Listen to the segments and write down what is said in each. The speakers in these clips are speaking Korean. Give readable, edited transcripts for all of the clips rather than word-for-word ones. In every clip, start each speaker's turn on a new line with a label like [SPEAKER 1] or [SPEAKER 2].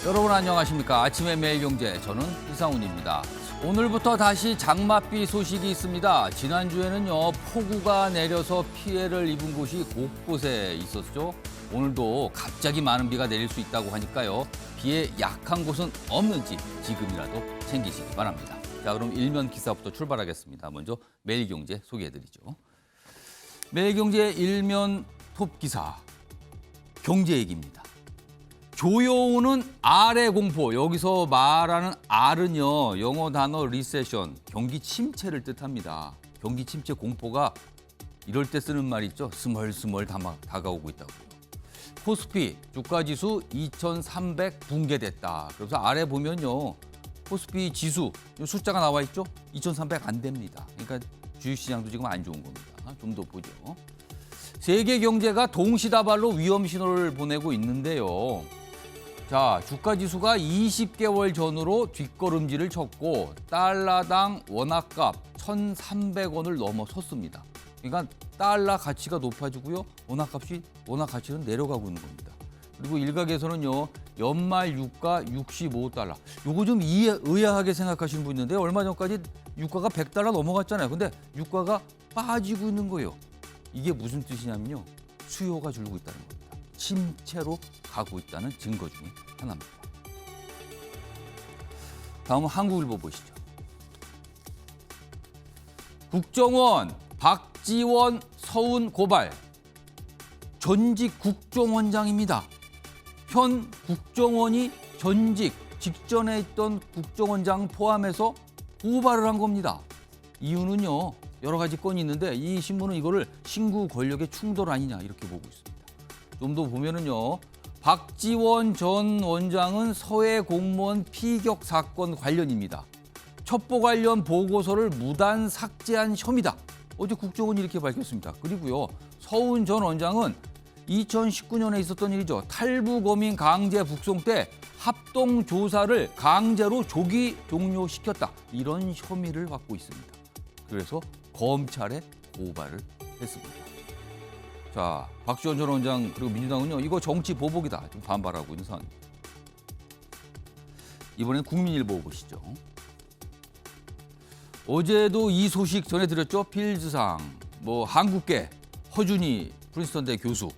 [SPEAKER 1] 여러분 안녕하십니까? 아침의 매일경제, 저는 이상훈입니다. 오늘부터 다시 장맛비 소식이 있습니다. 지난주에는요, 폭우가 내려서 피해를 입은 곳이 곳곳에 있었죠. 오늘도 갑자기 많은 비가 내릴 수 있다고 하니까요. 비에 약한 곳은 없는지 지금이라도 챙기시기 바랍니다. 자, 그럼 일면 기사부터 출발하겠습니다. 먼저 매일경제 소개해드리죠. 매일경제 일면 톱 기사, 경제 얘기입니다. 조여오는 R의 공포, 여기서 말하는 R은요, 영어 단어 리세션, 경기 침체를 뜻합니다. 경기 침체 공포가 이럴 때 쓰는 말 있죠? 스멀스멀 다가오고 있다고요. 코스피 주가지수 2300 붕괴됐다. 그래서 아래 보면요, 코스피 지수 숫자가 나와 있죠? 2300 안 됩니다. 그러니까 주식시장도 지금 안 좋은 겁니다. 좀 더 보죠. 세계 경제가 동시다발로 위험 신호를 보내고 있는데요. 자, 주가 지수가 20개월 전으로 뒷걸음질을 쳤고 달러당 원화값 1,300원을 넘어섰습니다. 그러니까 달러 가치가 높아지고요. 원화 가치는 내려가고 있는 겁니다. 그리고 일각에서는요. 연말 유가 65달러. 요거 좀 의아하게 생각하시는 분 있는데 얼마 전까지 유가가 100달러 넘어갔잖아요. 근데 유가가 빠지고 있는 거예요. 이게 무슨 뜻이냐면요. 수요가 줄고 있다는 겁니다. 침체로 가고 있다는 증거 중에 하나입니다. 다음은 한국일보 보시죠. 국정원 박지원 서훈 고발. 전직 국정원장입니다. 현 국정원이 전직 직전에 있던 국정원장 포함해서 고발을 한 겁니다. 이유는요. 여러 가지 건이 있는데 이 신문은 이거를 신구 권력의 충돌 아니냐 이렇게 보고 있습니다. 좀 더 보면은요. 박지원 전 원장은 서해 공무원 피격 사건 관련입니다. 첩보 관련 보고서를 무단 삭제한 혐의다. 어제 국정원이 이렇게 밝혔습니다. 그리고요. 서훈 전 원장은 2019년에 있었던 일이죠. 탈북어민 강제 북송 때 합동 조사를 강제로 조기 종료시켰다. 이런 혐의를 받고 있습니다. 그래서 검찰에 고발을 했습니다. 자, 박지원 전 원장 그리고 민주당은요. 이거 정치 보복이다. 좀 반발하고 있는 상황입니다. 이번엔 국민일보 보시죠. 어제도 이 소식 전해드렸죠. 필즈상, 한국계 허준이 프린스턴대 교수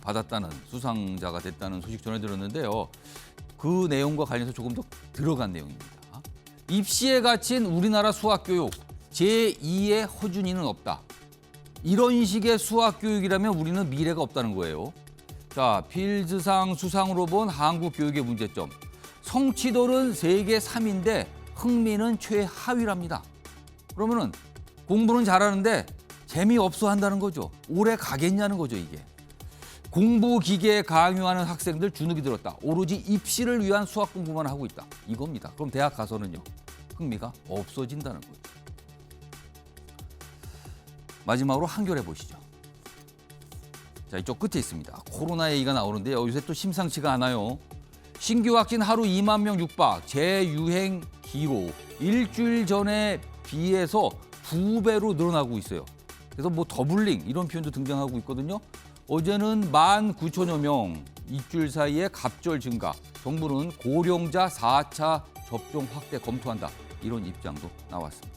[SPEAKER 1] 받았다는 수상자가 됐다는 소식 전해드렸는데요. 그 내용과 관련해서 조금 더 들어간 내용입니다. 입시에 갇힌 우리나라 수학교육 제2의 허준이는 없다. 이런 식의 수학교육이라면 우리는 미래가 없다는 거예요. 자, 필즈상 수상으로 본 한국 교육의 문제점. 성취도는 세계 3위인데 흥미는 최하위랍니다. 그러면은 공부는 잘하는데 재미없어 한다는 거죠. 오래 가겠냐는 거죠, 이게. 공부 기계에 강요하는 학생들 주눅이 들었다. 오로지 입시를 위한 수학 공부만 하고 있다. 이겁니다. 그럼 대학 가서는요. 흥미가 없어진다는 거죠. 마지막으로 한겨레 보시죠. 자, 이쪽 끝에 있습니다. 코로나 얘기가 나오는데요. 요새 또 심상치가 않아요. 신규 확진 하루 2만 명 육박, 재유행 기록. 일주일 전에 비해서 2배로 늘어나고 있어요. 그래서 더블링 이런 표현도 등장하고 있거든요. 어제는 19,000여 명, 일주일 사이에 갑절 증가. 정부는 고령자 4차 접종 확대 검토한다. 이런 입장도 나왔습니다.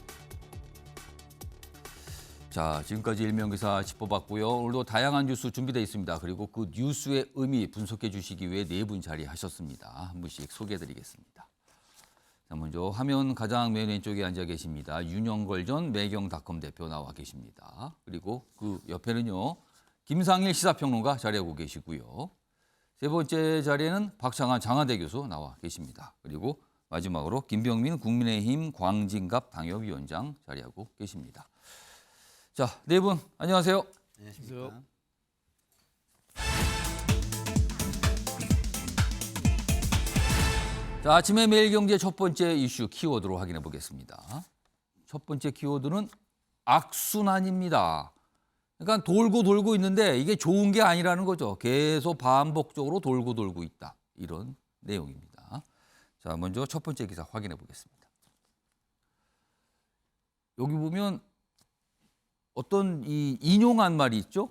[SPEAKER 1] 자, 지금까지 일면기사 짚어봤고요. 오늘도 다양한 뉴스 준비되어 있습니다. 그리고 그 뉴스의 의미 분석해 주시기 위해 네 분 자리하셨습니다. 한 분씩 소개해드리겠습니다. 자, 먼저 화면 가장 맨 왼쪽에 앉아 계십니다. 윤영걸 전 매경닷컴 대표 나와 계십니다. 그리고 그 옆에는요. 김상일 시사평론가 자리하고 계시고요. 세 번째 자리에는 박창한 장하대 교수 나와 계십니다. 그리고 마지막으로 김병민 국민의힘 광진갑 당협위원장 자리하고 계십니다. 자, 네 분 안녕하세요.
[SPEAKER 2] 안녕하십니까.
[SPEAKER 1] 자, 아침의 매일경제 첫 번째 이슈 키워드로 확인해 보겠습니다. 첫 번째 키워드는 악순환입니다. 그러니까 돌고 있는데 이게 좋은 게 아니라는 거죠. 계속 반복적으로 돌고 있다. 이런 내용입니다. 자, 먼저 첫 번째 기사 확인해 보겠습니다. 여기 보면 어떤 이 인용한 말이 있죠.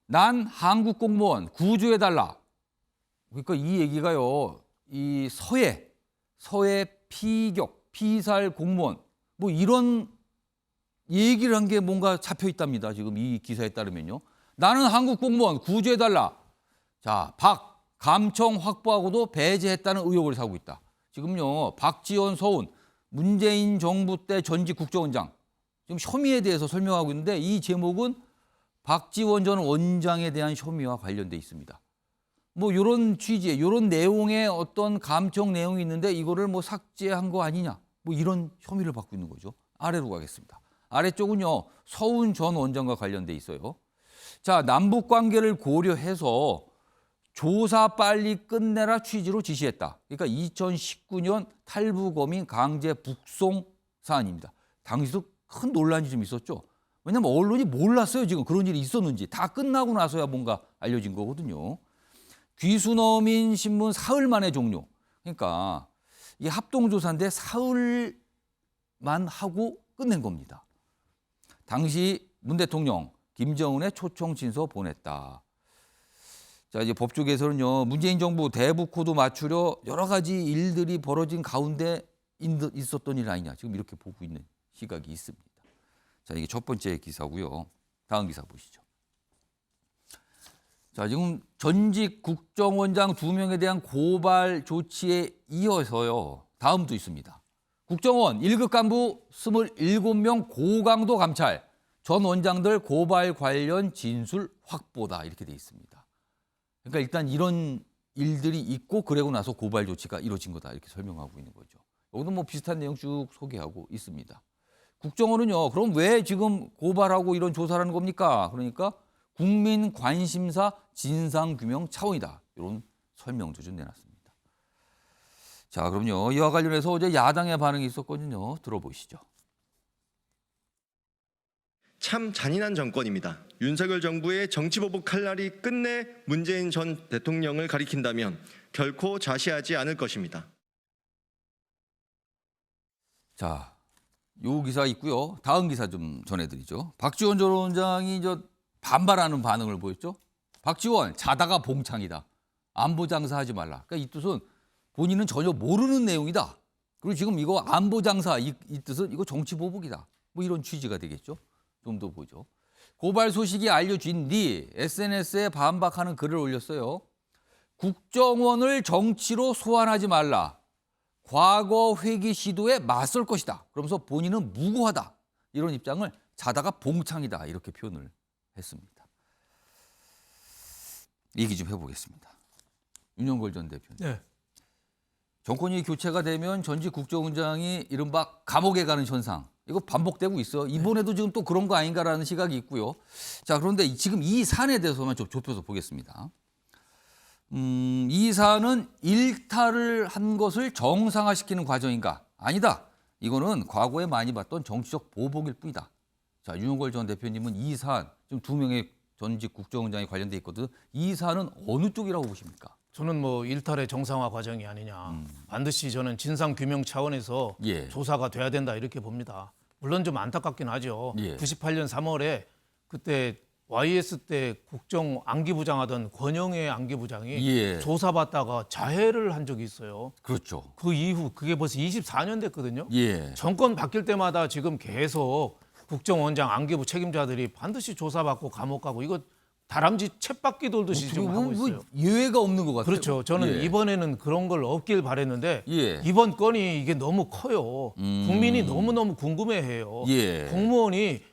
[SPEAKER 1] 난 한국 공무원 구조해달라. 그러니까 이 얘기가요. 이 서해 피격, 피살 공무원 뭐 이런 얘기를 한 게 뭔가 잡혀 있답니다. 지금 이 기사에 따르면요. 나는 한국 공무원 구제해달라. 자, 감청 확보하고도 배제했다는 의혹을 사고 있다. 지금요. 박지원 서훈 문재인 정부 때 전직 국정원장 지금 혐의에 대해서 설명하고 있는데 이 제목은 박지원 전 원장에 대한 혐의와 관련돼 있습니다. 뭐 이런 취지의 이런 내용의 어떤 감청 내용이 있는데 이거를 뭐 삭제한 거 아니냐 뭐 이런 혐의를 받고 있는 거죠. 아래로 가겠습니다. 아래쪽은요 서훈 전 원장과 관련돼 있어요. 자, 남북 관계를 고려해서 조사 빨리 끝내라 취지로 지시했다. 그러니까 2019년 탈북어민 강제 북송 사안입니다. 당시도 큰 논란이 좀 있었죠. 왜냐하면 언론이 몰랐어요. 지금 그런 일이 있었는지. 다 끝나고 나서야 뭔가 알려진 거거든요. 귀순어민 신문 사흘 만에 종료. 그러니까 이게 합동조사인데 사흘만 하고 끝낸 겁니다. 당시 문 대통령 김정은의 초청 진서 보냈다. 자, 이제 법조계에서는요, 문재인 정부 대북 코드 맞추려 여러 가지 일들이 벌어진 가운데 있었던 일 아니냐. 지금 이렇게 보고 있는 시각이 있습니다. 자, 이게 첫 번째 기사고요. 다음 기사 보시죠. 자, 지금 전직 국정원장 2명에 대한 고발 조치에 이어서요. 다음도 있습니다. 국정원 1급 간부 27명 고강도 감찰. 전 원장들 고발 관련 진술 확보다. 이렇게 돼 있습니다. 그러니까 일단 이런 일들이 있고 그러고 나서 고발 조치가 이루어진 거다. 이렇게 설명하고 있는 거죠. 여기도 뭐 비슷한 내용 쭉 소개하고 있습니다. 국정원은요. 그럼 왜 지금 고발하고 이런 조사를 하는 겁니까? 그러니까 국민 관심사 진상규명 차원이다. 이런 설명도 좀 내놨습니다. 자, 그럼요. 이와 관련해서 어제 야당의 반응이 있었거든요. 들어보시죠.
[SPEAKER 2] 참 잔인한 정권입니다. 윤석열 정부의 정치보복 칼날이 끝내 문재인 전 대통령을 가리킨다면 결코 좌시하지 않을 것입니다.
[SPEAKER 1] 자, 요 기사 있고요. 다음 기사 좀 전해드리죠. 박지원 전 원장이 반발하는 반응을 보였죠. 박지원 자다가 봉창이다. 안보 장사하지 말라. 그러니까 이 뜻은 본인은 전혀 모르는 내용이다. 그리고 지금 이거 안보 장사 이 뜻은 이거 정치 보복이다. 뭐 이런 취지가 되겠죠. 좀 더 보죠. 고발 소식이 알려진 뒤 SNS에 반박하는 글을 올렸어요. 국정원을 정치로 소환하지 말라. 과거 회기 시도에 맞설 것이다. 그러면서 본인은 무고하다. 이런 입장을 자다가 봉창이다. 이렇게 표현을 했습니다. 얘기 좀 해보겠습니다. 윤영걸 전 대표님.
[SPEAKER 3] 네.
[SPEAKER 1] 정권이 교체가 되면 전직 국정원장이 이른바 감옥에 가는 현상. 이거 반복되고 있어요. 이번에도 지금 또 그런 거 아닌가라는 시각이 있고요. 자, 그런데 지금 이 사안에 대해서만 좀 좁혀서 보겠습니다. 이 사안은 일탈을 한 것을 정상화시키는 과정인가? 아니다. 이거는 과거에 많이 봤던 정치적 보복일 뿐이다. 자, 윤영걸 전 대표님은 이 사안, 지금 2명의 전직 국정원장이 관련돼 있거든. 이 사안은 어느 쪽이라고 보십니까?
[SPEAKER 3] 저는 뭐 일탈의 정상화 과정이 아니냐. 반드시 저는 진상 규명 차원에서
[SPEAKER 1] 예.
[SPEAKER 3] 조사가 돼야 된다 이렇게 봅니다. 물론 좀 안타깝긴 하죠.
[SPEAKER 1] 예.
[SPEAKER 3] 98년 3월에 그때 YS 때 국정 안기부장 하던 권영애 안기부장이
[SPEAKER 1] 예.
[SPEAKER 3] 조사받다가 자해를 한 적이 있어요.
[SPEAKER 1] 그렇죠.
[SPEAKER 3] 그 이후 그게 벌써 24년 됐거든요.
[SPEAKER 1] 예.
[SPEAKER 3] 정권 바뀔 때마다 지금 계속 국정원장 안기부 책임자들이 반드시 조사받고 감옥 가고 이거 다람쥐 챗바퀴 돌듯이 지금 하고 있어요.
[SPEAKER 1] 예외가 없는 것 같아요.
[SPEAKER 3] 그렇죠. 저는
[SPEAKER 1] 예.
[SPEAKER 3] 이번에는 그런 걸 없길 바랬는데
[SPEAKER 1] 예.
[SPEAKER 3] 이번 건이 이게 너무 커요. 국민이 너무너무 궁금해해요.
[SPEAKER 1] 예.
[SPEAKER 3] 공무원이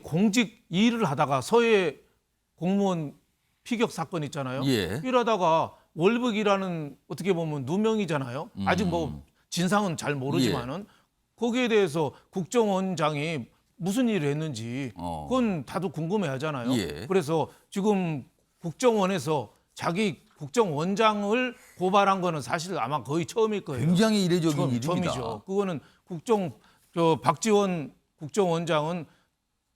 [SPEAKER 3] 공직 일을 하다가 서해 공무원 피격 사건 있잖아요.
[SPEAKER 1] 예.
[SPEAKER 3] 일하다가 월북이라는 어떻게 보면 누명이잖아요. 아직 뭐 진상은 잘 모르지만은 거기에 대해서 국정원장이 무슨 일을 했는지 그건 다들 궁금해하잖아요.
[SPEAKER 1] 예.
[SPEAKER 3] 그래서 지금 국정원에서 자기 국정원장을 고발한 거는 사실 아마 거의 처음일 거예요.
[SPEAKER 1] 굉장히 이례적인 일입니다.
[SPEAKER 3] 처음이죠. 그거는 박지원 국정원장은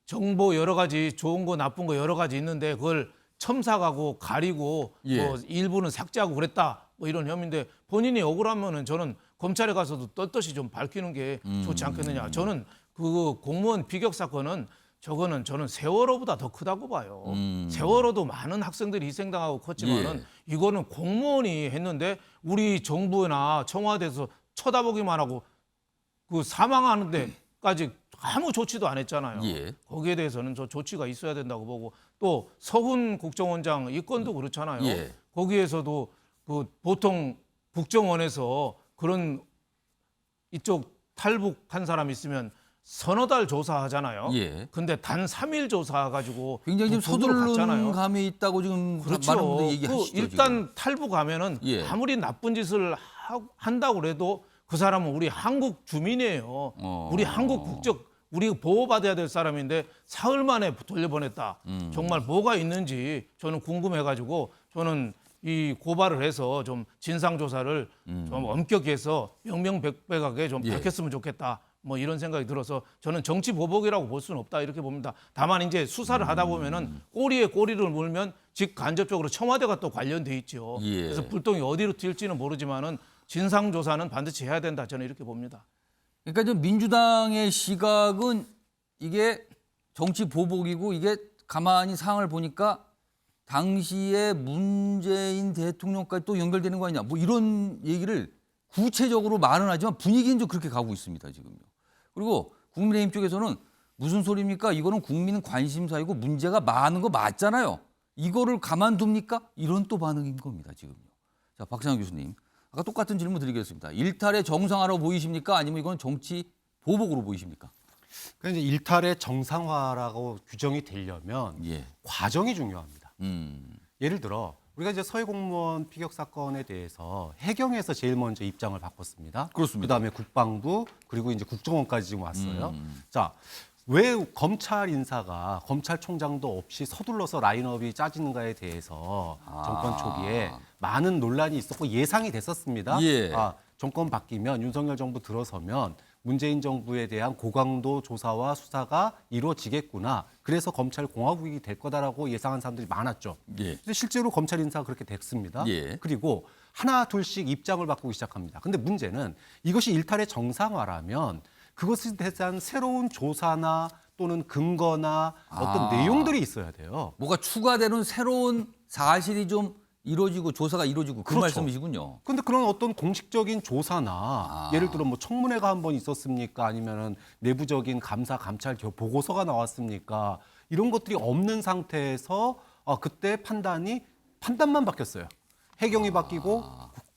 [SPEAKER 3] 정보 여러 가지 좋은 거 나쁜 거 여러 가지 있는데 그걸 첨삭하고 가리고
[SPEAKER 1] 예.
[SPEAKER 3] 뭐 일부는 삭제하고 그랬다 뭐 이런 혐의인데 본인이 억울하면은 저는 검찰에 가서도 떳떳이 좀 밝히는 게 좋지 않겠느냐. 저는 그 공무원 비격 사건은 저거는 저는 세월호보다 더 크다고 봐요. 세월호도 많은 학생들이 희생당하고 컸지만은 이거는 공무원이 했는데 우리 정부나 청와대에서 쳐다보기만 하고 그 사망하는 데까지 아무 조치도 안 했잖아요.
[SPEAKER 1] 예.
[SPEAKER 3] 거기에 대해서는 저 조치가 있어야 된다고 보고 또 서훈 국정원장 이 건도 그렇잖아요.
[SPEAKER 1] 예.
[SPEAKER 3] 거기에서도 그 보통 국정원에서 그런 이쪽 탈북한 사람 있으면 서너 달 조사하잖아요.
[SPEAKER 1] 예.
[SPEAKER 3] 근데 단 3일 조사가지고
[SPEAKER 1] 굉장히 좀
[SPEAKER 3] 북으로
[SPEAKER 1] 서두르는
[SPEAKER 3] 갔잖아요.
[SPEAKER 1] 감이 있다고 지금
[SPEAKER 3] 그렇죠.
[SPEAKER 1] 많은 분들이 얘기하시죠.
[SPEAKER 3] 일단 탈북하면은
[SPEAKER 1] 예.
[SPEAKER 3] 아무리 나쁜 짓을 한다고 그래도 그 사람은 우리 한국 주민이에요. 우리 한국 국적 우리 보호받아야 될 사람인데 사흘 만에 돌려보냈다. 정말 뭐가 있는지 저는 궁금해가지고 저는 이 고발을 해서 좀 진상 조사를 좀 엄격해서 명명백백하게 좀
[SPEAKER 1] 예.
[SPEAKER 3] 밝혔으면 좋겠다. 뭐 이런 생각이 들어서 저는 정치 보복이라고 볼 수는 없다 이렇게 봅니다. 다만 이제 수사를 하다 보면은 꼬리에 꼬리를 물면 직간접적으로 청와대가 또 관련돼 있죠.
[SPEAKER 1] 예.
[SPEAKER 3] 그래서 불똥이 어디로 튈지는 모르지만은 진상 조사는 반드시 해야 된다 저는 이렇게 봅니다.
[SPEAKER 1] 그러니까 좀 민주당의 시각은 이게 정치 보복이고 이게 가만히 상황을 보니까 당시에 문재인 대통령까지 또 연결되는 거 아니냐 뭐 이런 얘기를 구체적으로 말은 하지만 분위기는 좀 그렇게 가고 있습니다 지금요. 그리고 국민의힘 쪽에서는 무슨 소리입니까? 이거는 국민 관심사이고 문제가 많은 거 맞잖아요. 이거를 가만둡니까? 이런 또 반응인 겁니다 지금요. 자, 박상현 교수님. 아까 똑같은 질문 드리겠습니다. 일탈의 정상화로 보이십니까? 아니면 이건 정치 보복으로 보이십니까?
[SPEAKER 4] 그러니까 이제 일탈의 정상화라고 규정이 되려면
[SPEAKER 1] 예.
[SPEAKER 4] 과정이 중요합니다. 예를 들어 우리가 이제 서해 공무원 피격 사건에 대해서 해경에서 제일 먼저 입장을 바꿨습니다.
[SPEAKER 1] 그렇습니다.
[SPEAKER 4] 그다음에 국방부 그리고 이제 국정원까지 지금 왔어요. 자, 왜 검찰 인사가 검찰총장도 없이 서둘러서 라인업이 짜지는가에 대해서 정권 초기에 많은 논란이 있었고 예상이 됐었습니다.
[SPEAKER 1] 예.
[SPEAKER 4] 정권 바뀌면 윤석열 정부 들어서면 문재인 정부에 대한 고강도 조사와 수사가 이루어지겠구나. 그래서 검찰 공화국이 될 거다라고 예상한 사람들이 많았죠.
[SPEAKER 1] 예.
[SPEAKER 4] 근데 실제로 검찰 인사가 그렇게 됐습니다.
[SPEAKER 1] 예.
[SPEAKER 4] 그리고 하나 둘씩 입장을 바꾸기 시작합니다. 근데 문제는 이것이 일탈의 정상화라면 그것에 대한 새로운 조사나 또는 근거나 어떤 내용들이 있어야 돼요.
[SPEAKER 1] 뭐가 추가되는 새로운 사실이 좀 이루어지고 조사가 이루어지고 그
[SPEAKER 4] 그렇죠.
[SPEAKER 1] 말씀이시군요.
[SPEAKER 4] 근데 그런 어떤 공식적인 조사나 예를 들어 뭐 청문회가 한번 있었습니까? 아니면은 내부적인 감사 감찰 보고서가 나왔습니까? 이런 것들이 없는 상태에서 그때 판단만 바뀌었어요. 해경이 바뀌고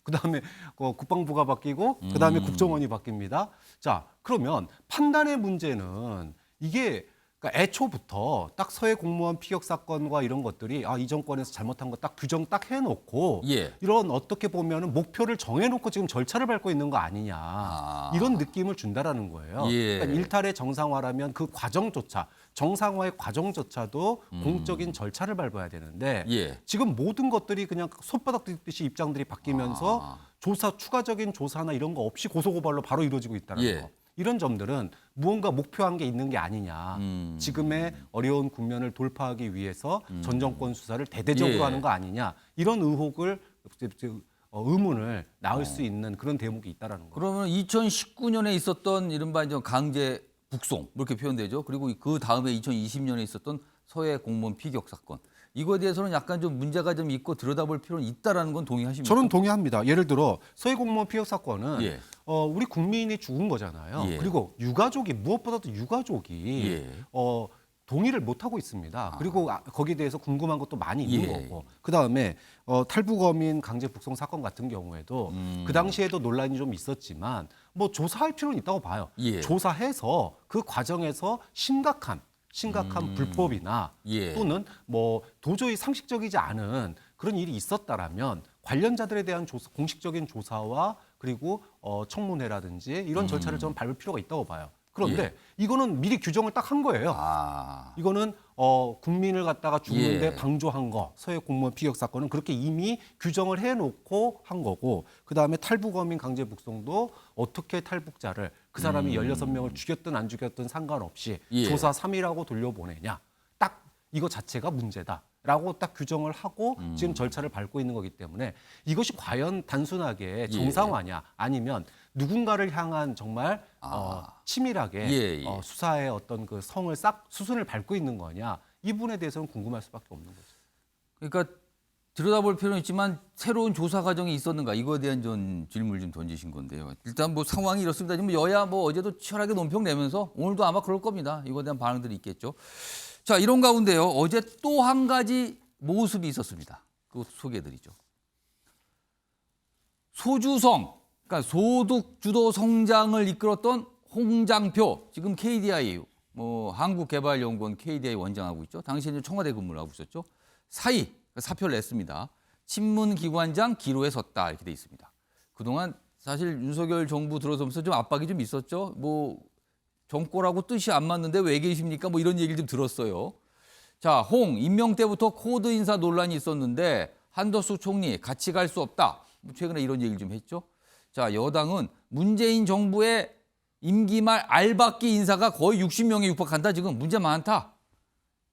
[SPEAKER 4] 그다음에 국방부가 바뀌고 그다음에 국정원이 바뀝니다. 자, 그러면 판단의 문제는 이게 그러니까 애초부터 딱 서해 공무원 피격 사건과 이런 것들이 이 정권에서 잘못한 거 딱 규정 딱 해놓고
[SPEAKER 1] 예.
[SPEAKER 4] 이런 어떻게 보면은 목표를 정해놓고 지금 절차를 밟고 있는 거 아니냐 이런 느낌을 준다라는 거예요.
[SPEAKER 1] 예.
[SPEAKER 4] 그러니까 일탈의 정상화라면 그 과정조차 정상화의 과정조차도 공적인 절차를 밟아야 되는데
[SPEAKER 1] 예.
[SPEAKER 4] 지금 모든 것들이 그냥 손바닥 뒤집듯이 입장들이 바뀌면서 추가적인 조사나 이런 거 없이 고소고발로 바로 이루어지고 있다는
[SPEAKER 1] 예.
[SPEAKER 4] 거. 이런 점들은 무언가 목표한 게 있는 게 아니냐. 지금의 어려운 국면을 돌파하기 위해서 전 정권 수사를 대대적으로
[SPEAKER 1] 예.
[SPEAKER 4] 하는 거 아니냐. 이런 의문을 낳을 수 있는 그런 대목이 있다라는 거예요.
[SPEAKER 1] 그러면 2019년에 있었던 이른바 이제 강제 북송 이렇게 표현되죠. 그리고 그 다음에 2020년에 있었던 서해 공무원 피격 사건. 이거에 대해서는 약간 좀 문제가 좀 있고 들여다볼 필요는 있다라는 건 동의하십니까?
[SPEAKER 4] 저는 동의합니다. 예를 들어 서해 공무원 피격 사건은
[SPEAKER 1] 예.
[SPEAKER 4] 우리 국민이 죽은 거잖아요.
[SPEAKER 1] 예.
[SPEAKER 4] 그리고 유가족이 무엇보다도 유가족이
[SPEAKER 1] 예.
[SPEAKER 4] 동의를 못 하고 있습니다. 그리고 거기에 대해서 궁금한 것도 많이 있는
[SPEAKER 1] 예.
[SPEAKER 4] 거고. 그다음에 탈북어민 강제 북송 사건 같은 경우에도 그 당시에도 논란이 좀 있었지만 뭐 조사할 필요는 있다고 봐요.
[SPEAKER 1] 예.
[SPEAKER 4] 조사해서 그 과정에서 심각한 불법이나
[SPEAKER 1] 예.
[SPEAKER 4] 또는 뭐 도저히 상식적이지 않은 그런 일이 있었다라면 관련자들에 대한 공식적인 조사와 그리고 청문회라든지 이런 절차를 좀 밟을 필요가 있다고 봐요. 그런데 이거는 미리 규정을 딱 한 거예요. 이거는 국민을 갖다가 죽는데
[SPEAKER 1] 예.
[SPEAKER 4] 방조한 거 서해 공무원 피격 사건은 그렇게 이미 규정을 해놓고 한 거고 그다음에 탈북어민 강제 북송도 어떻게 탈북자를 그 사람이 16명을 죽였든 안 죽였든 상관없이
[SPEAKER 1] 예.
[SPEAKER 4] 조사 3일하고 돌려보내냐 딱 이거 자체가 문제다라고 딱 규정을 하고 지금 절차를 밟고 있는 거기 때문에 이것이 과연 단순하게 정상화냐 아니면 누군가를 향한 정말 치밀하게
[SPEAKER 1] 예, 예.
[SPEAKER 4] 수사의 어떤 그 성을 수순을 밟고 있는 거냐 이 부분에 대해서는 궁금할 수밖에 없는 거죠.
[SPEAKER 1] 그러니까 들여다볼 필요는 있지만 새로운 조사 과정이 있었는가 이거에 대한 좀 질문을 좀 던지신 건데요. 일단 뭐 상황이 이렇습니다. 지금 여야 뭐 어제도 치열하게 논평 내면서 오늘도 아마 그럴 겁니다. 이거에 대한 반응들이 있겠죠. 자, 이런 가운데요. 어제 또 한 가지 모습이 있었습니다. 그것 소개해드리죠. 소주성, 그러니까 소득 주도 성장을 이끌었던 홍장표, 지금 KDI, 한국개발연구원 KDI 원장하고 있죠. 당시에는 청와대 근무를 하고 있었죠. 사표를 냈습니다. 친문기관장 기로에 섰다 이렇게 돼 있습니다. 그동안 사실 윤석열 정부 들어서면서 좀 압박이 좀 있었죠. 뭐 정권하고 뜻이 안 맞는데 왜 계십니까? 뭐 이런 얘기를 좀 들었어요. 자, 임명 때부터 코드 인사 논란이 있었는데 한덕수 총리 같이 갈 수 없다. 최근에 이런 얘기를 좀 했죠. 자, 여당은 문재인 정부의 임기 말 알박기 인사가 거의 60명에 육박한다. 지금 문제 많다.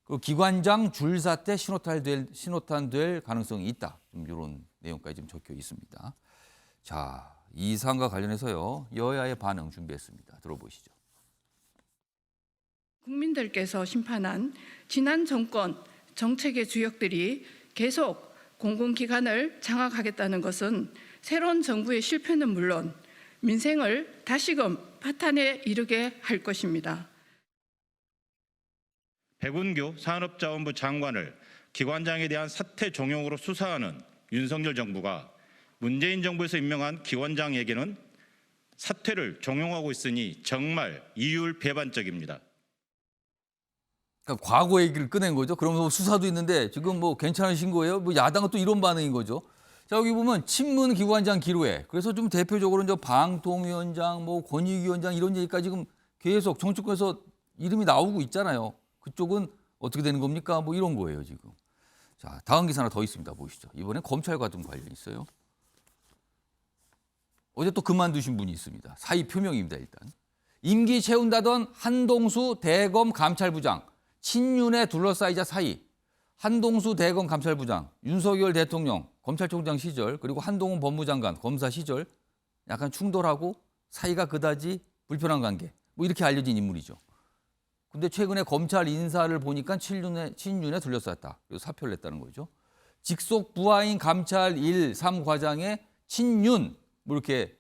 [SPEAKER 1] 그 기관장 줄사태 신호탄 될 가능성이 있다. 좀 이런 내용까지 좀 적혀 있습니다. 자, 이 사안과 관련해서요. 여야의 반응 준비했습니다. 들어보시죠.
[SPEAKER 5] 국민들께서 심판한 지난 정권 정책의 주역들이 계속 공공기관을 장악하겠다는 것은 새로운 정부의 실패는 물론 민생을 다시금 파탄에 이르게 할 것입니다.
[SPEAKER 6] 백운규 산업자원부 장관을 기관장에 대한 사퇴 종용으로 수사하는 윤석열 정부가 문재인 정부에서 임명한 기관장에게는 사퇴를 종용하고 있으니 정말 이율배반적입니다.
[SPEAKER 1] 그러니까 과거 얘기를 꺼낸 거죠. 그러면서 수사도 있는데 지금 뭐 괜찮으신 거예요? 뭐 야당은 또 이런 반응인 거죠. 자, 여기 보면 친문기관장 기로에. 그래서 좀 대표적으로 이제 방통위원장, 뭐 권익위원장 이런 얘기까지 지금 계속 정치권에서 이름이 나오고 있잖아요. 그쪽은 어떻게 되는 겁니까? 뭐 이런 거예요, 지금. 자, 다음 기사 하나 더 있습니다. 보시죠. 이번엔 검찰과 좀 관련이 있어요. 어제 또 그만두신 분이 있습니다. 사의 표명입니다, 일단. 임기 채운다던 한동수 대검 감찰부장. 친윤에 둘러싸이자 사의. 한동수 대검 감찰부장, 윤석열 대통령 검찰총장 시절, 그리고 한동훈 법무장관 검사 시절 약간 충돌하고 사이가 그다지 불편한 관계. 뭐 이렇게 알려진 인물이죠. 근데 최근에 검찰 인사를 보니까 친윤에 둘러쌌다. 그래서 사표를 냈다는 거죠. 직속 부하인 감찰 1, 3과장의 친윤, 뭐 이렇게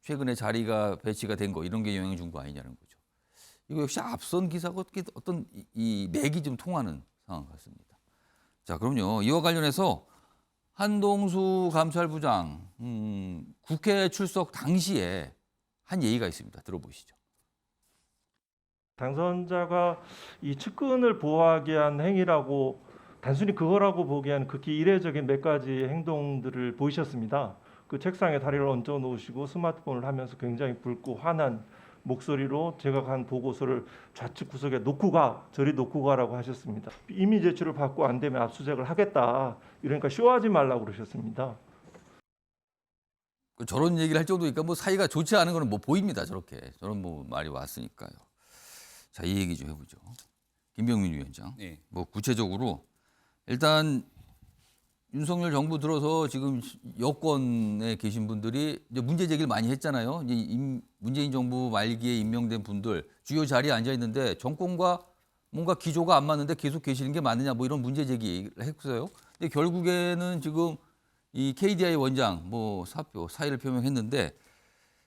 [SPEAKER 1] 최근에 자리가 배치가 된 거, 이런 게 영향을 준 거 아니냐는 거죠. 이거 역시 앞선 기사가 어떤 이 맥이 좀 통하는 상황 같습니다. 자, 그럼요. 이와 관련해서 한동수 감찰부장 국회 출석 당시에 한 얘기가 있습니다. 들어보시죠.
[SPEAKER 7] 당선자가 이 측근을 보호하기 위한 행위라고 단순히 그거라고 보기에는 극히 이례적인 몇 가지 행동들을 보이셨습니다. 그 책상에 다리를 얹어 놓으시고 스마트폰을 하면서 굉장히 붉고 화난 목소리로 제가 간 보고서를 좌측 구석에 놓고 가, 저리 놓고 가라고 하셨습니다. 이미 제출을 받고 안 되면 압수수색을 하겠다. 이러니까 쇼하지 말라고 그러셨습니다.
[SPEAKER 1] 저런 얘기를 할 정도니까 뭐 사이가 좋지 않은 거는 뭐 보입니다. 저렇게. 저런 뭐 말이 왔으니까요. 자, 이 얘기 좀 해보죠. 김병민 위원장.
[SPEAKER 8] 네.
[SPEAKER 1] 뭐 구체적으로 일단 윤석열 정부 들어서 지금 여권에 계신 분들이 이제 문제 제기를 많이 했잖아요. 이제 문재인 정부 말기에 임명된 분들 주요 자리에 앉아 있는데 정권과 뭔가 기조가 안 맞는데 계속 계시는 게 맞느냐 뭐 이런 문제 제기를 했어요. 근데 결국에는 지금 이 KDI 원장 뭐 사의를 표명했는데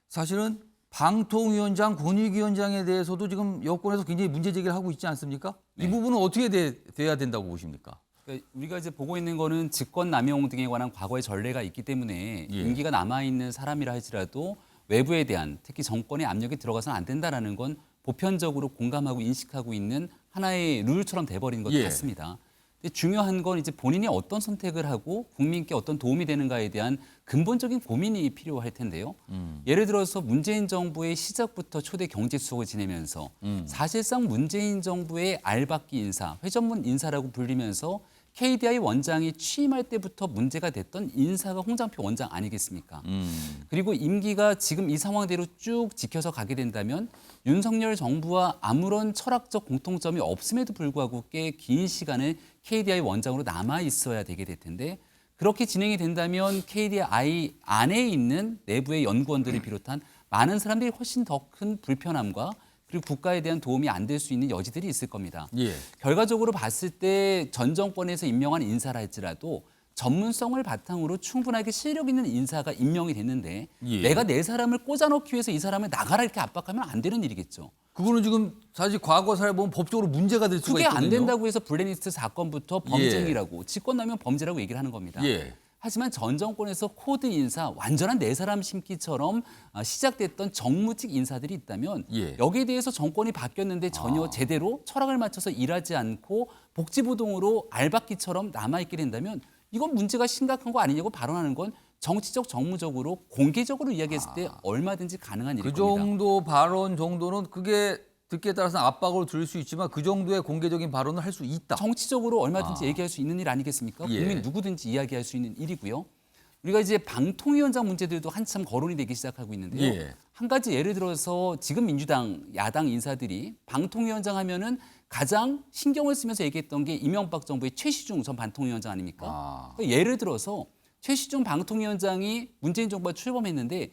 [SPEAKER 1] 사실은 방통위원장, 권익위원장에 대해서도 지금 여권에서 굉장히 문제 제기를 하고 있지 않습니까?
[SPEAKER 8] 네.
[SPEAKER 1] 이 부분은 어떻게 돼야 된다고 보십니까?
[SPEAKER 8] 그러니까 우리가 이제 보고 있는 거는 직권 남용 등에 관한 과거의 전례가 있기 때문에 임기가 남아 있는 사람이라 할지라도 외부에 대한 특히 정권의 압력이 들어가서는 안 된다라는 건 보편적으로 공감하고 인식하고 있는 하나의 룰처럼 돼버린 것 같습니다. 근데 중요한 건 이제 본인이 어떤 선택을 하고 국민께 어떤 도움이 되는가에 대한 근본적인 고민이 필요할 텐데요. 예를 들어서 문재인 정부의 시작부터 초대 경제수석을 지내면서 사실상 문재인 정부의 알박기 인사, 회전문 인사라고 불리면서 KDI 원장이 취임할 때부터 문제가 됐던 인사가 홍장표 원장 아니겠습니까? 그리고 임기가 지금 이 상황대로 쭉 지켜서 가게 된다면 윤석열 정부와 아무런 철학적 공통점이 없음에도 불구하고 꽤 긴 시간을 KDI 원장으로 남아 있어야 되게 될 텐데 그렇게 진행이 된다면 KDI 안에 있는 내부의 연구원들을 비롯한 많은 사람들이 훨씬 더 큰 불편함과 그리고 국가에 대한 도움이 안 될 수 있는 여지들이 있을 겁니다.
[SPEAKER 1] 예.
[SPEAKER 8] 결과적으로 봤을 때 전 정권에서 임명한 인사라 할지라도 전문성을 바탕으로 충분하게 실력 있는 인사가 임명이 됐는데
[SPEAKER 1] 예.
[SPEAKER 8] 내가 내 사람을 꽂아넣기 위해서 이 사람을 나가라 이렇게 압박하면 안 되는 일이겠죠.
[SPEAKER 1] 그거는 지금 사실 과거 사례 보면 법적으로 문제가 될 수가
[SPEAKER 8] 그게
[SPEAKER 1] 있거든요.
[SPEAKER 8] 안 된다고 해서 블랙리스트 사건부터 범죄행위라고 직권남용 범죄라고 얘기를 하는 겁니다.
[SPEAKER 1] 예.
[SPEAKER 8] 하지만 전 정권에서 코드 인사, 완전한 내 사람 심기처럼 시작됐던 정무직 인사들이 있다면
[SPEAKER 1] 예.
[SPEAKER 8] 여기에 대해서 정권이 바뀌었는데 전혀 제대로 철학을 맞춰서 일하지 않고 복지부동으로 알박기처럼 남아있게 된다면 이건 문제가 심각한 거 아니냐고 발언하는 건 정치적, 정무적으로 공개적으로 이야기했을 때 얼마든지 가능한 일일
[SPEAKER 1] 그
[SPEAKER 8] 겁니다.
[SPEAKER 1] 정도 발언 정도는 그게 듣기에 따라서는 압박으로 들을 수 있지만 그 정도의 공개적인 발언을 할 수 있다.
[SPEAKER 8] 정치적으로 얼마든지 얘기할 수 있는 일 아니겠습니까?
[SPEAKER 1] 예.
[SPEAKER 8] 국민 누구든지 이야기할 수 있는 일이고요. 우리가 이제 방통위원장 문제들도 한참 거론이 되기 시작하고 있는데요.
[SPEAKER 1] 예.
[SPEAKER 8] 한 가지 예를 들어서 지금 민주당 야당 인사들이 방통위원장 하면은 가장 신경을 쓰면서 얘기했던 게 이명박 정부의 최시중 전 방통위원장 아닙니까? 그러니까 예를 들어서 최시중 방통위원장이 문재인 정부가 출범했는데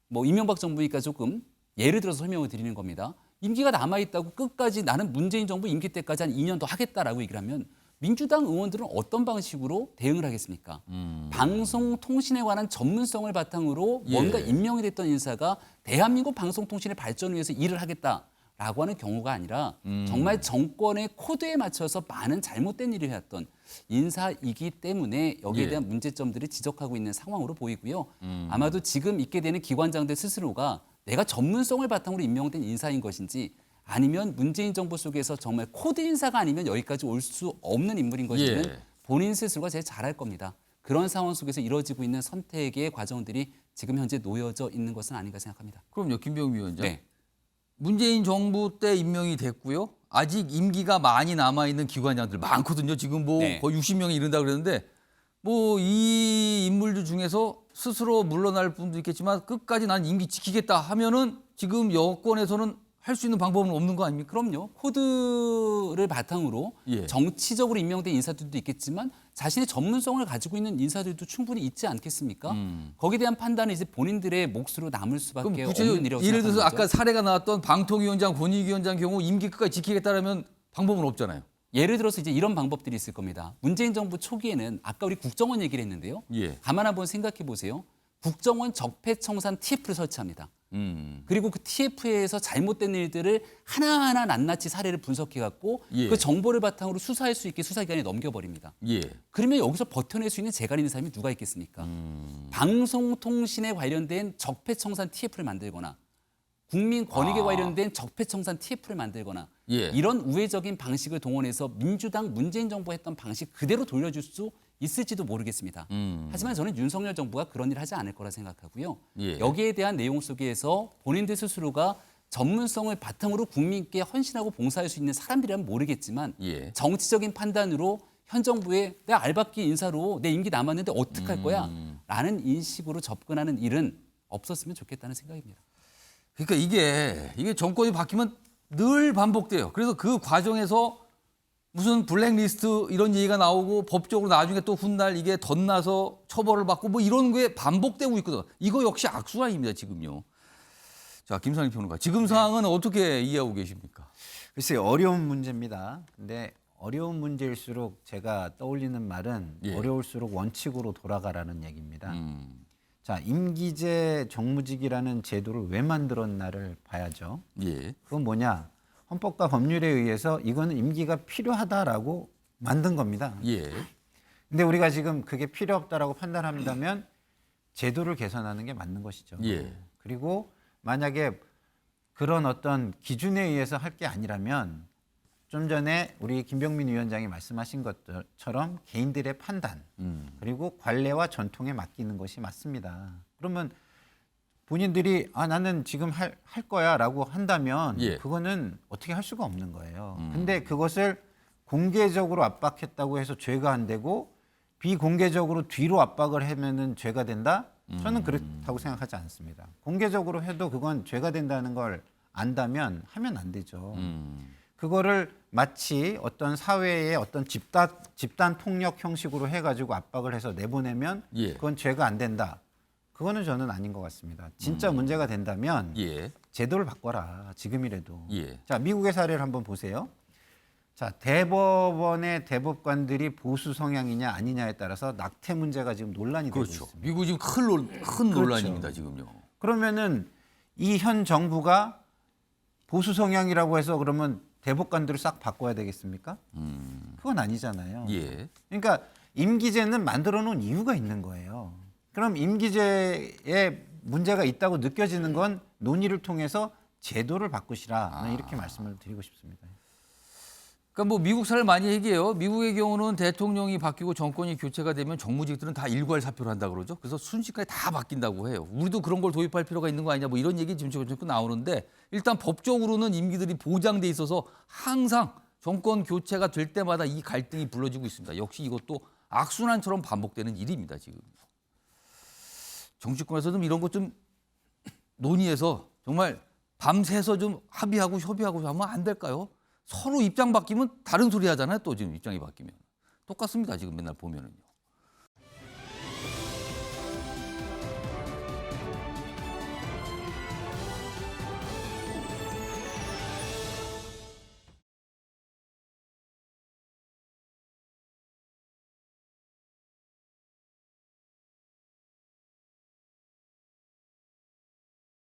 [SPEAKER 8] 뭐 이명박 정부니까 조금 예를 들어서 설명을 드리는 겁니다. 임기가 남아있다고 끝까지 나는 문재인 정부 임기 때까지 한 2년 더 하겠다라고 얘기를 하면 민주당 의원들은 어떤 방식으로 대응을 하겠습니까? 방송통신에 관한 전문성을 바탕으로 뭔가 임명이 됐던 인사가 대한민국 방송통신의 발전을 위해서 일을 하겠다라고 하는 경우가 아니라 정말 정권의 코드에 맞춰서 많은 잘못된 일을 해왔던 인사이기 때문에 여기에 대한 문제점들을 지적하고 있는 상황으로 보이고요. 아마도 지금 있게 되는 기관장들 스스로가 내가 전문성을 바탕으로 임명된 인사인 것인지 아니면 문재인 정부 속에서 정말 코드 인사가 아니면 여기까지 올 수 없는 인물인 것인지는
[SPEAKER 1] 예.
[SPEAKER 8] 본인 스스로가 제일 잘 알 겁니다. 그런 상황 속에서 이루어지고 있는 선택의 과정들이 지금 현재 놓여져 있는 것은 아닌가 생각합니다.
[SPEAKER 1] 그럼요, 김병미 위원장.
[SPEAKER 8] 네.
[SPEAKER 1] 문재인 정부 때 임명이 됐고요. 아직 임기가 많이 남아있는 기관장들 많거든요. 지금 뭐
[SPEAKER 8] 네.
[SPEAKER 1] 거의 60명이 이른다 그러는데 뭐 이 인물들 중에서 스스로 물러날 분도 있겠지만 끝까지 난 임기 지키겠다 하면은 지금 여권에서는 할 수 있는 방법은 없는 거 아닙니까?
[SPEAKER 8] 그럼요. 코드를 바탕으로
[SPEAKER 1] 예.
[SPEAKER 8] 정치적으로 임명된 인사들도 있겠지만 자신의 전문성을 가지고 있는 인사들도 충분히 있지 않겠습니까? 거기에 대한 판단은 이제 본인들의 몫으로 남을 수밖에
[SPEAKER 1] 그럼 구체적으로
[SPEAKER 8] 없는 일이라고
[SPEAKER 1] 예를 들어서
[SPEAKER 8] 생각합니다.
[SPEAKER 1] 아까 사례가 나왔던 방통위원장, 권익위원장 경우 임기 끝까지 지키겠다라면 방법은 없잖아요.
[SPEAKER 8] 예를 들어서 이제 이런 방법들이 있을 겁니다. 문재인 정부 초기에는 아까 우리 국정원 얘기를 했는데요.
[SPEAKER 1] 예.
[SPEAKER 8] 가만 한번 생각해 보세요. 국정원 적폐청산 TF를 설치합니다. 그리고 그 TF에서 잘못된 일들을 하나하나 낱낱이 사례를 분석해갖고
[SPEAKER 1] 예.
[SPEAKER 8] 그 정보를 바탕으로 수사할 수 있게 수사기관에 넘겨버립니다.
[SPEAKER 1] 예.
[SPEAKER 8] 그러면 여기서 버텨낼 수 있는 재간 있는 사람이 누가 있겠습니까? 방송통신에 관련된 적폐청산 TF를 만들거나 국민 권익에 관련된 적폐청산 TF를 만들거나
[SPEAKER 1] 예.
[SPEAKER 8] 이런 우회적인 방식을 동원해서 민주당 문재인 정부 했던 방식 그대로 돌려줄 수 있을지도 모르겠습니다. 하지만 저는 윤석열 정부가 그런 일을 하지 않을 거라 생각하고요.
[SPEAKER 1] 예.
[SPEAKER 8] 여기에 대한 내용 속에서 본인들 스스로가 전문성을 바탕으로 국민께 헌신하고 봉사할 수 있는 사람들이라면 모르겠지만
[SPEAKER 1] 예.
[SPEAKER 8] 정치적인 판단으로 현 정부의 내 알박기 인사로 내 임기 남았는데 어떡할 거야? 라는 인식으로 접근하는 일은 없었으면 좋겠다는 생각입니다.
[SPEAKER 1] 그러니까 이게 정권이 바뀌면 늘 반복돼요. 그래서 그 과정에서 무슨 블랙리스트 이런 얘기가 나오고 법적으로 나중에 또 훗날 이게 덧나서 처벌을 받고 뭐 이런 게 반복되고 있거든. 이거 역시 악순환입니다, 지금요. 자, 김상일 평론가. 지금 상황은 어떻게 이해하고 계십니까?
[SPEAKER 9] 글쎄요, 어려운 문제입니다. 근데 어려운 문제일수록 제가 떠올리는 말은
[SPEAKER 1] 예.
[SPEAKER 9] 어려울수록 원칙으로 돌아가라는 얘기입니다. 자, 임기제 정무직이라는 제도를 왜 만들었나를 봐야죠.
[SPEAKER 1] 예.
[SPEAKER 9] 그건 뭐냐? 헌법과 법률에 의해서 이거는 임기가 필요하다라고 만든 겁니다.
[SPEAKER 1] 예.
[SPEAKER 9] 근데 우리가 지금 그게 필요 없다라고 판단한다면 제도를 개선하는 게 맞는 것이죠.
[SPEAKER 1] 예.
[SPEAKER 9] 그리고 만약에 그런 어떤 기준에 의해서 할 게 아니라면 좀 전에 우리 김병민 위원장이 말씀하신 것처럼 개인들의 판단 그리고 관례와 전통에 맡기는 것이 맞습니다. 그러면 본인들이 나는 지금 할 거야라고 한다면
[SPEAKER 1] 예.
[SPEAKER 9] 그거는 어떻게 할 수가 없는 거예요. 근데 그것을 공개적으로 압박했다고 해서 죄가 안 되고 비공개적으로 뒤로 압박을 하면은 죄가 된다? 저는 그렇다고 생각하지 않습니다. 공개적으로 해도 그건 죄가 된다는 걸 안다면 하면 안 되죠. 그거를 마치 어떤 사회의 어떤 집단 폭력 형식으로 해가지고 압박을 해서 내보내면
[SPEAKER 1] 예.
[SPEAKER 9] 그건 죄가 안 된다. 그거는 저는 아닌 것 같습니다. 진짜 문제가 된다면
[SPEAKER 1] 예.
[SPEAKER 9] 제도를 바꿔라. 지금이라도.
[SPEAKER 1] 예.
[SPEAKER 9] 자, 미국의 사례를 한번 보세요. 자, 대법원의 대법관들이 보수 성향이냐 아니냐에 따라서 낙태 문제가 지금 논란이 되고
[SPEAKER 1] 그렇죠.
[SPEAKER 9] 있습니다.
[SPEAKER 1] 미국 지금 큰 논란입니다, 지금요.
[SPEAKER 9] 그러면은 이 현 정부가 보수 성향이라고 해서 그러면 대법관들을 싹 바꿔야 되겠습니까? 그건 아니잖아요.
[SPEAKER 1] 예.
[SPEAKER 9] 그러니까 임기제는 만들어 놓은 이유가 있는 거예요. 그럼 임기제에 문제가 있다고 느껴지는 건 논의를 통해서 제도를 바꾸시라. 저는 이렇게 말씀을 드리고 싶습니다.
[SPEAKER 1] 그러니까 뭐 미국 사례를 많이 얘기해요. 미국의 경우는 대통령이 바뀌고 정권이 교체가 되면 정무직들은 다 일괄 사표를 한다 그러죠. 그래서 순식간에 다 바뀐다고 해요. 우리도 그런 걸 도입할 필요가 있는 거 아니냐 뭐 이런 얘기 지금 자꾸 나오는데 일단 법적으로는 임기들이 보장돼 있어서 항상 정권 교체가 될 때마다 이 갈등이 불러지고 있습니다. 역시 이것도 악순환처럼 반복되는 일입니다, 지금. 정치권에서 좀 이런 것 좀 논의해서 정말 밤새서 좀 합의하고 협의하고 하면 안 될까요? 서로 입장 바뀌면 다른 소리 하잖아요. 또 지금 입장이 바뀌면. 똑같습니다. 지금 맨날 보면은요.